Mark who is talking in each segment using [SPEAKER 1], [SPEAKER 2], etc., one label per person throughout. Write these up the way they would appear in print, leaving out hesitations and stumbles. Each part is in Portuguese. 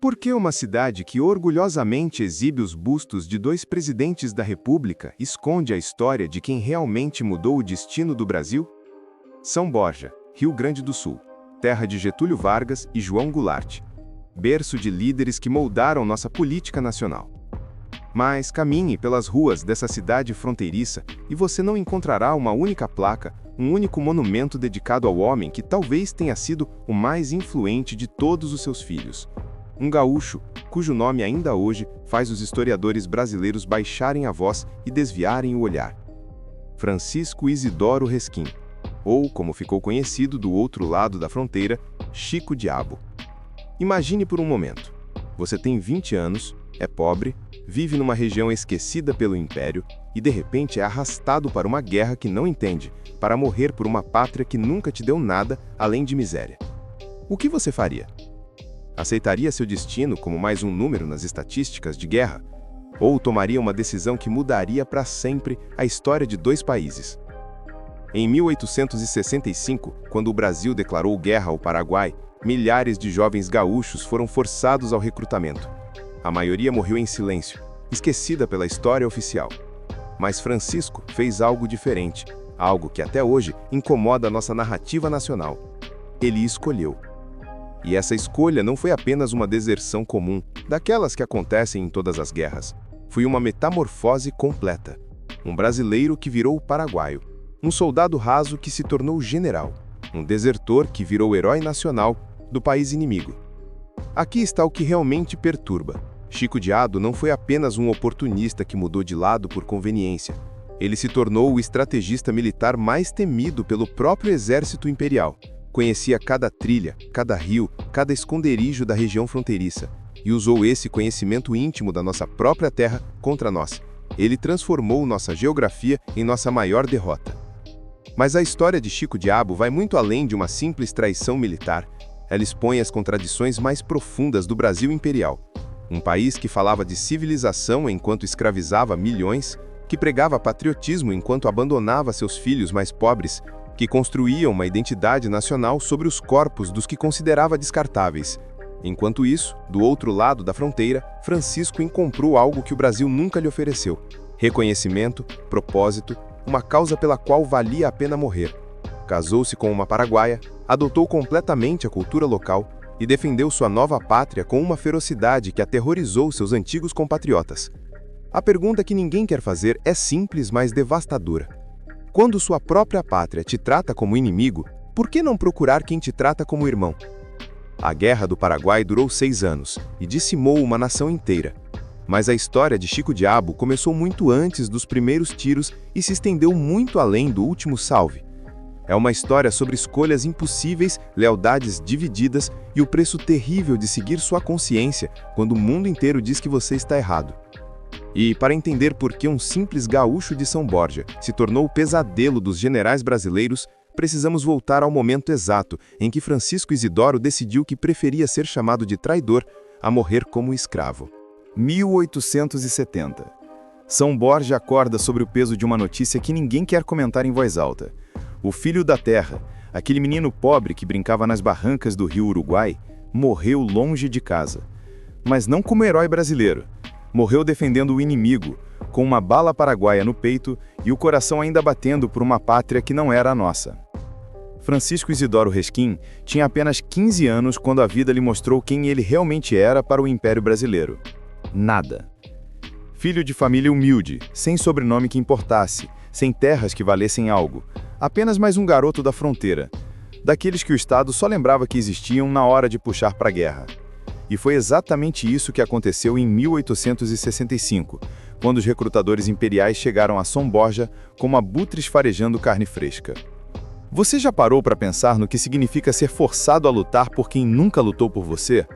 [SPEAKER 1] Por que uma cidade que orgulhosamente exibe os bustos de dois presidentes da República esconde a história de quem realmente mudou o destino do Brasil? São Borja, Rio Grande do Sul, terra de Getúlio Vargas e João Goulart, berço de líderes que moldaram nossa política nacional. Mas caminhe pelas ruas dessa cidade fronteiriça e você não encontrará uma única placa, um único monumento dedicado ao homem que talvez tenha sido o mais influente de todos os seus filhos. Um gaúcho, cujo nome ainda hoje faz os historiadores brasileiros baixarem a voz e desviarem o olhar. Francisco Isidoro Resquim, ou, como ficou conhecido do outro lado da fronteira, Chico Diabo. Imagine por um momento. Você tem 20 anos, é pobre, vive numa região esquecida pelo Império e de repente é arrastado para uma guerra que não entende, para morrer por uma pátria que nunca te deu nada além de miséria. O que você faria? Aceitaria seu destino como mais um número nas estatísticas de guerra? Ou tomaria uma decisão que mudaria para sempre a história de dois países? Em 1865, quando o Brasil declarou guerra ao Paraguai, milhares de jovens gaúchos foram forçados ao recrutamento. A maioria morreu em silêncio, esquecida pela história oficial. Mas Francisco fez algo diferente, algo que até hoje incomoda a nossa narrativa nacional. Ele escolheu. E essa escolha não foi apenas uma deserção comum, daquelas que acontecem em todas as guerras. Foi uma metamorfose completa. Um brasileiro que virou paraguaio. Um soldado raso que se tornou general. Um desertor que virou herói nacional do país inimigo. Aqui está o que realmente perturba. Chico Diabo não foi apenas um oportunista que mudou de lado por conveniência. Ele se tornou o estrategista militar mais temido pelo próprio exército imperial. Conhecia cada trilha, cada rio, cada esconderijo da região fronteiriça e usou esse conhecimento íntimo da nossa própria terra contra nós. Ele transformou nossa geografia em nossa maior derrota. Mas a história de Chico Diabo vai muito além de uma simples traição militar. Ela expõe as contradições mais profundas do Brasil imperial. Um país que falava de civilização enquanto escravizava milhões, que pregava patriotismo enquanto abandonava seus filhos mais pobres, que construía uma identidade nacional sobre os corpos dos que considerava descartáveis. Enquanto isso, do outro lado da fronteira, Francisco encontrou algo que o Brasil nunca lhe ofereceu: reconhecimento, propósito, uma causa pela qual valia a pena morrer. Casou-se com uma paraguaia, adotou completamente a cultura local e defendeu sua nova pátria com uma ferocidade que aterrorizou seus antigos compatriotas. A pergunta que ninguém quer fazer é simples, mas devastadora. Quando sua própria pátria te trata como inimigo, por que não procurar quem te trata como irmão? A Guerra do Paraguai durou 6 anos e dizimou uma nação inteira. Mas a história de Chico Diabo começou muito antes dos primeiros tiros e se estendeu muito além do último salve. É uma história sobre escolhas impossíveis, lealdades divididas e o preço terrível de seguir sua consciência quando o mundo inteiro diz que você está errado. E, para entender por que um simples gaúcho de São Borja se tornou o pesadelo dos generais brasileiros, precisamos voltar ao momento exato em que Francisco Isidoro decidiu que preferia ser chamado de traidor a morrer como escravo. 1870. São Borja acorda sobre o peso de uma notícia que ninguém quer comentar em voz alta. O filho da terra, aquele menino pobre que brincava nas barrancas do rio Uruguai, morreu longe de casa. Mas não como herói brasileiro. Morreu defendendo o inimigo, com uma bala paraguaia no peito e o coração ainda batendo por uma pátria que não era a nossa. Francisco Isidoro Resquim tinha apenas 15 anos quando a vida lhe mostrou quem ele realmente era para o Império Brasileiro. Nada. Filho de família humilde, sem sobrenome que importasse, sem terras que valessem algo, apenas mais um garoto da fronteira, daqueles que o Estado só lembrava que existiam na hora de puxar para a guerra. E foi exatamente isso que aconteceu em 1865, quando os recrutadores imperiais chegaram a São Borja como abutres farejando carne fresca. Você já parou para pensar no que significa ser forçado a lutar por quem nunca lutou por você?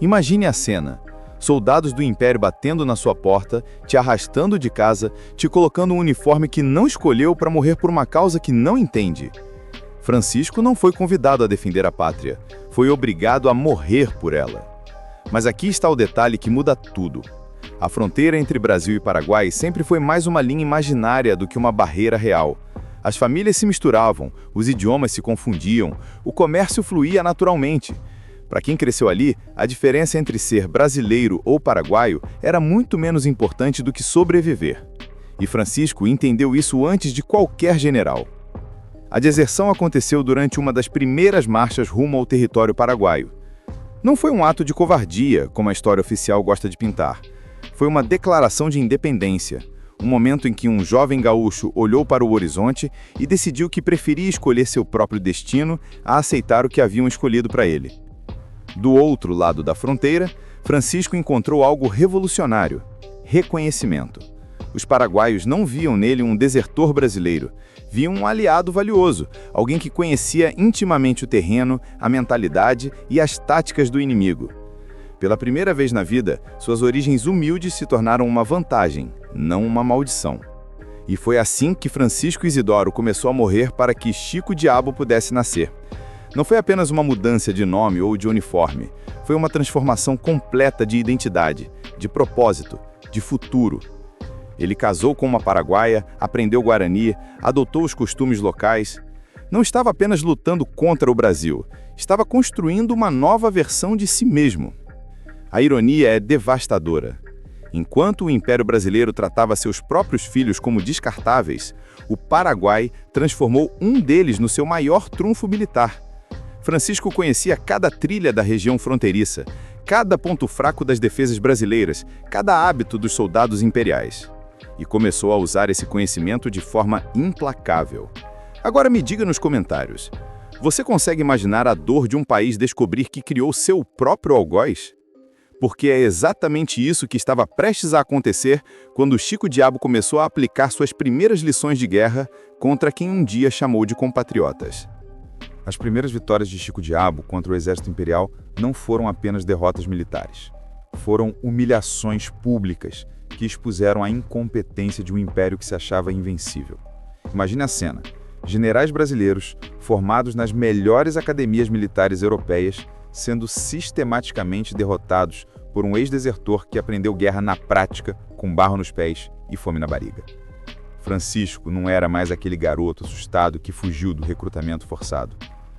[SPEAKER 1] Imagine a cena. Soldados do Império batendo na sua porta, te arrastando de casa, te colocando um uniforme que não escolheu para morrer por uma causa que não entende. Francisco não foi convidado a defender a pátria, foi obrigado a morrer por ela. Mas aqui está o detalhe que muda tudo. A fronteira entre Brasil e Paraguai sempre foi mais uma linha imaginária do que uma barreira real. As famílias se misturavam, os idiomas se confundiam, o comércio fluía naturalmente.
[SPEAKER 2] Para quem cresceu ali, a diferença entre ser brasileiro ou paraguaio era muito menos importante do que sobreviver. E Francisco entendeu isso antes de qualquer general. A deserção aconteceu durante uma das primeiras marchas rumo ao território paraguaio. Não foi um ato de covardia, como a história oficial gosta de pintar. Foi uma declaração de independência, um momento em que um jovem gaúcho olhou para o horizonte e decidiu que preferia escolher seu próprio destino a aceitar o que haviam escolhido para ele. Do outro lado da fronteira, Francisco encontrou algo revolucionário: reconhecimento. Os paraguaios não viam nele um desertor brasileiro, viam um aliado valioso, alguém que conhecia intimamente o terreno, a mentalidade e as táticas do inimigo. Pela primeira vez na vida, suas origens humildes se tornaram uma vantagem, não uma maldição. E foi assim que Francisco Isidoro começou a morrer para que Chico Diabo pudesse nascer. Não foi apenas uma mudança de nome ou de uniforme, foi uma transformação completa de identidade, de propósito, de futuro. Ele casou com uma paraguaia, aprendeu guarani, adotou os costumes locais. Não estava apenas lutando contra o Brasil, estava construindo uma nova versão de si mesmo. A ironia é devastadora. Enquanto o Império Brasileiro tratava seus próprios filhos como descartáveis, o Paraguai transformou um deles no seu maior trunfo militar. Francisco conhecia cada trilha da região fronteiriça, cada ponto fraco das defesas brasileiras, cada hábito dos soldados imperiais. E começou a usar esse conhecimento de forma implacável. Agora me diga nos comentários, você consegue imaginar a dor de um país descobrir que criou seu próprio algoz? Porque é exatamente isso que estava prestes a acontecer quando Chico Diabo começou a aplicar suas primeiras lições de guerra contra quem um dia chamou de compatriotas. As primeiras vitórias de Chico Diabo contra o exército imperial não foram apenas derrotas militares. Foram humilhações públicas que expuseram a incompetência de um império que se achava invencível. Imagine a cena: generais brasileiros, formados nas melhores academias militares europeias, sendo sistematicamente derrotados por um ex-desertor que aprendeu guerra na prática, com barro nos pés e fome na barriga. Francisco não era mais aquele garoto assustado que fugiu do recrutamento forçado.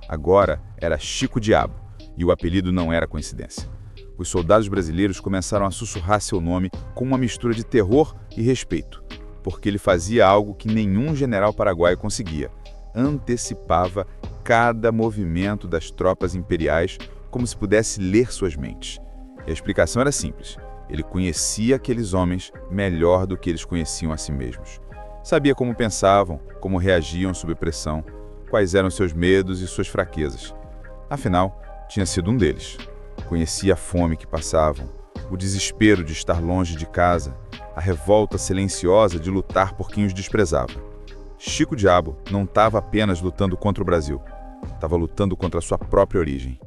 [SPEAKER 2] Agora era Chico Diabo, e o apelido não era coincidência. Os soldados brasileiros começaram a sussurrar seu nome com uma mistura de terror e respeito, porque ele fazia algo que nenhum general paraguaio conseguia: antecipava cada movimento das tropas imperiais como se pudesse ler suas mentes. E a explicação era simples: ele conhecia aqueles homens melhor do que eles conheciam a si mesmos. Sabia como pensavam, como reagiam sob pressão, quais eram seus medos e suas fraquezas. Afinal, tinha sido um deles. Conhecia a fome que passavam, o desespero de estar longe de casa, a revolta silenciosa de lutar por quem os desprezava. Chico Diabo não estava apenas lutando contra o Brasil, estava lutando contra a sua própria origem.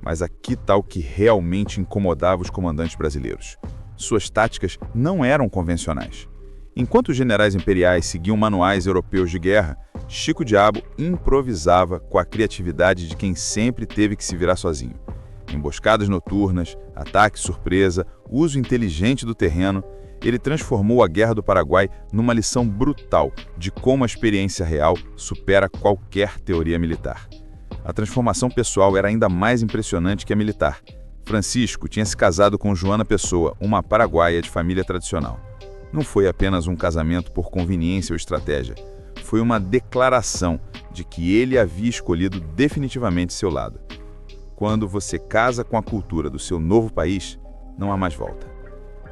[SPEAKER 2] Mas aqui está o que realmente incomodava os comandantes brasileiros. Suas táticas não eram convencionais. Enquanto os generais imperiais seguiam manuais europeus de guerra, Chico Diabo improvisava com a criatividade de quem sempre teve que se virar sozinho. Emboscadas noturnas, ataque surpresa, uso inteligente do terreno, ele transformou a Guerra do Paraguai numa lição brutal de como a experiência real supera qualquer teoria militar. A transformação pessoal era ainda mais impressionante que a militar. Francisco tinha se casado com Joana Pessoa, uma paraguaia de família tradicional. Não foi apenas um casamento por conveniência ou estratégia. Foi uma declaração de que ele havia escolhido definitivamente seu lado. Quando você casa com a cultura do seu novo país, não há mais volta.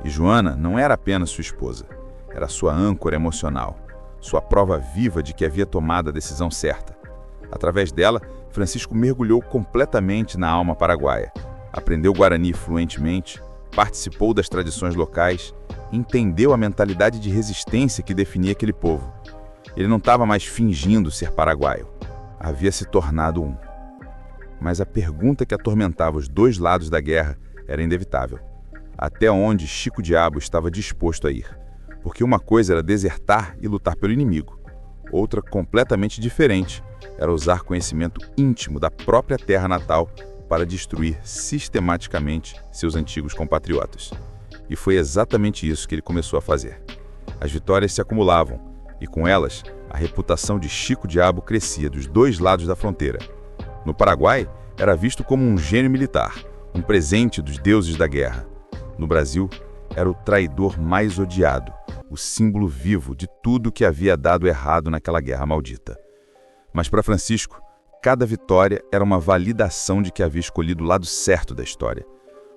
[SPEAKER 2] E Joana não era apenas sua esposa, era sua âncora emocional, sua prova viva de que havia tomado a decisão certa. Através dela, Francisco mergulhou completamente na alma paraguaia, aprendeu guarani fluentemente, participou das tradições locais, entendeu a mentalidade de resistência que definia aquele povo. Ele não estava mais fingindo ser paraguaio, havia se tornado um. Mas a pergunta que atormentava os dois lados da guerra era inevitável: até onde Chico Diabo estava disposto a ir? Porque uma coisa era desertar e lutar pelo inimigo, outra completamente diferente era usar conhecimento íntimo da própria terra natal para destruir sistematicamente seus antigos compatriotas. E foi exatamente isso que ele começou a fazer. As vitórias se acumulavam, e com elas, a reputação de Chico Diabo crescia dos dois lados da fronteira. No Paraguai, era visto como um gênio militar, um presente dos deuses da guerra. No Brasil, era o traidor mais odiado, o símbolo vivo de tudo que havia dado errado naquela guerra maldita. Mas para Francisco, cada vitória era uma validação de que havia escolhido o lado certo da história.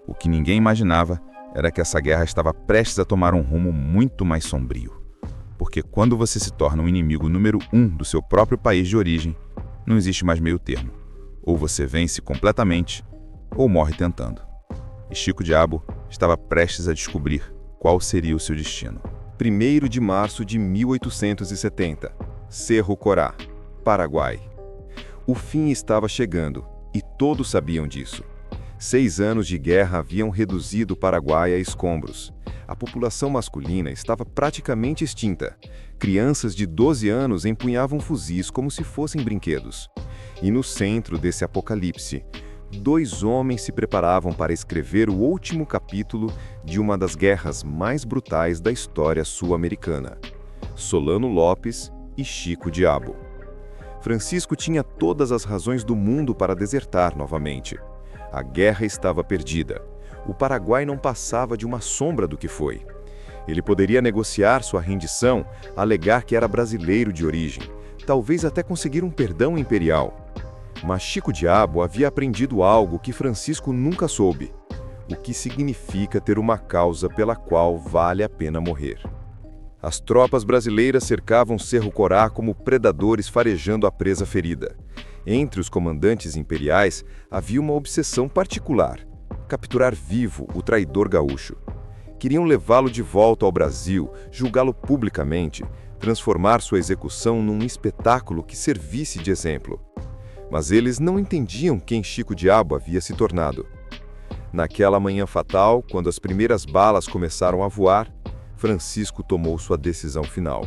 [SPEAKER 2] O que ninguém imaginava era que essa guerra estava prestes a tomar um rumo muito mais sombrio. Porque quando você se torna um inimigo número 1 do seu próprio país de origem, não existe mais meio termo. Ou você vence completamente, ou morre tentando. E Chico Diabo estava prestes a descobrir qual seria o seu destino.
[SPEAKER 1] 1º de março de 1870, Cerro Corá, Paraguai. O fim estava chegando, e todos sabiam disso. 6 anos de guerra haviam reduzido o Paraguai a escombros. A população masculina estava praticamente extinta. Crianças de 12 anos empunhavam fuzis como se fossem brinquedos. E no centro desse apocalipse, 2 homens se preparavam para escrever o último capítulo de uma das guerras mais brutais da história sul-americana: Solano Lopes e Chico Diabo. Francisco tinha todas as razões do mundo para desertar novamente. A guerra estava perdida. O Paraguai não passava de uma sombra do que foi. Ele poderia negociar sua rendição, alegar que era brasileiro de origem, talvez até conseguir um perdão imperial. Mas Chico Diabo havia aprendido algo que Francisco nunca soube: o que significa ter uma causa pela qual vale a pena morrer. As tropas brasileiras cercavam Cerro Corá como predadores farejando a presa ferida. Entre os comandantes imperiais havia uma obsessão particular: capturar vivo o traidor gaúcho. Queriam levá-lo de volta ao Brasil, julgá-lo publicamente, transformar sua execução num espetáculo que servisse de exemplo. Mas eles não entendiam quem Chico Diabo havia se tornado. Naquela manhã fatal, quando as primeiras balas começaram a voar, Francisco tomou sua decisão final.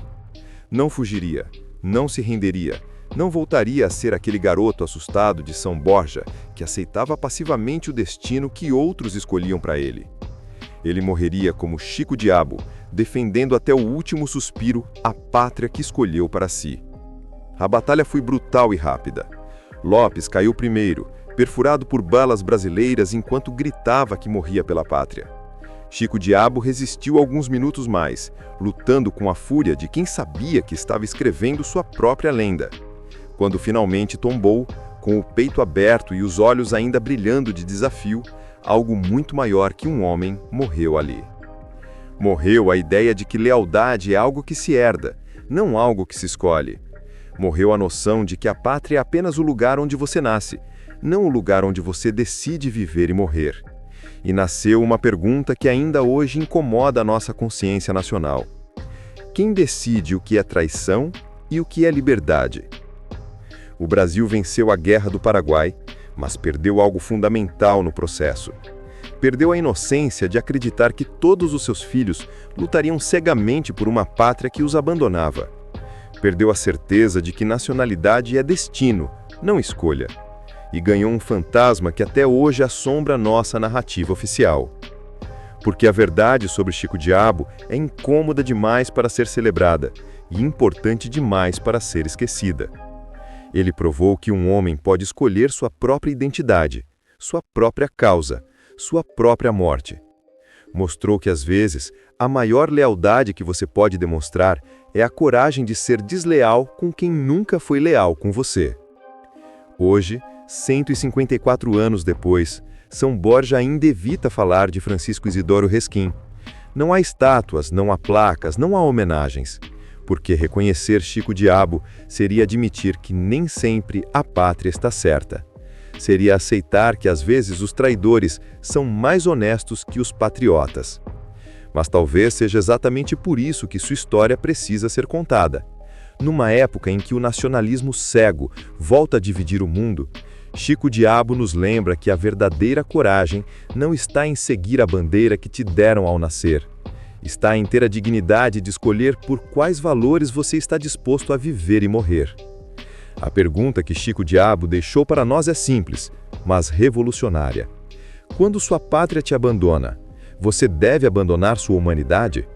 [SPEAKER 1] Não fugiria, não se renderia, não voltaria a ser aquele garoto assustado de São Borja que aceitava passivamente o destino que outros escolhiam para ele. Ele morreria como Chico Diabo, defendendo até o último suspiro a pátria que escolheu para si. A batalha foi brutal e rápida. Lopes caiu primeiro, perfurado por balas brasileiras enquanto gritava que morria pela pátria. Chico Diabo resistiu alguns minutos mais, lutando com a fúria de quem sabia que estava escrevendo sua própria lenda. Quando finalmente tombou, com o peito aberto e os olhos ainda brilhando de desafio, algo muito maior que um homem morreu ali. Morreu a ideia de que lealdade é algo que se herda, não algo que se escolhe. Morreu a noção de que a pátria é apenas o lugar onde você nasce, não o lugar onde você decide viver e morrer. E nasceu uma pergunta que ainda hoje incomoda a nossa consciência nacional: quem decide o que é traição e o que é liberdade? O Brasil venceu a Guerra do Paraguai, mas perdeu algo fundamental no processo. Perdeu a inocência de acreditar que todos os seus filhos lutariam cegamente por uma pátria que os abandonava. Perdeu a certeza de que nacionalidade é destino, não escolha. E ganhou um fantasma que até hoje assombra nossa narrativa oficial. Porque a verdade sobre Chico Diabo é incômoda demais para ser celebrada e importante demais para ser esquecida. Ele provou que um homem pode escolher sua própria identidade, sua própria causa, sua própria morte. Mostrou que, às vezes, a maior lealdade que você pode demonstrar é a coragem de ser desleal com quem nunca foi leal com você. Hoje, 154 anos depois, São Borja ainda evita falar de Francisco Isidoro Resquim. Não há estátuas, não há placas, não há homenagens. Porque reconhecer Chico Diabo seria admitir que nem sempre a pátria está certa. Seria aceitar que às vezes os traidores são mais honestos que os patriotas. Mas talvez seja exatamente por isso que sua história precisa ser contada. Numa época em que o nacionalismo cego volta a dividir o mundo, Chico Diabo nos lembra que a verdadeira coragem não está em seguir a bandeira que te deram ao nascer. Está em ter a dignidade de escolher por quais valores você está disposto a viver e morrer. A pergunta que Chico Diabo deixou para nós é simples, mas revolucionária. Quando sua pátria te abandona, você deve abandonar sua humanidade?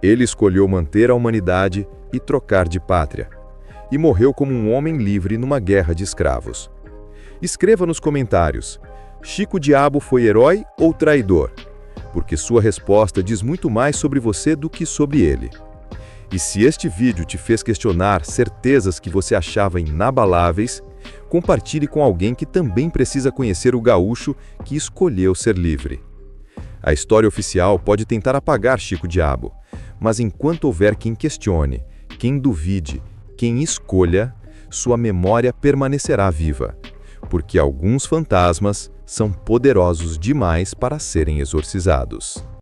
[SPEAKER 1] Ele escolheu manter a humanidade e trocar de pátria. E morreu como um homem livre numa guerra de escravos.
[SPEAKER 3] Escreva nos comentários: Chico Diabo foi herói ou traidor? Porque sua resposta diz muito mais sobre você do que sobre ele. E se este vídeo te fez questionar certezas que você achava inabaláveis, compartilhe com alguém que também precisa conhecer o gaúcho que escolheu ser livre. A história oficial pode tentar apagar Chico Diabo, mas enquanto houver quem questione, quem duvide, quem escolha, sua memória permanecerá viva, porque alguns fantasmas são poderosos demais para serem exorcizados.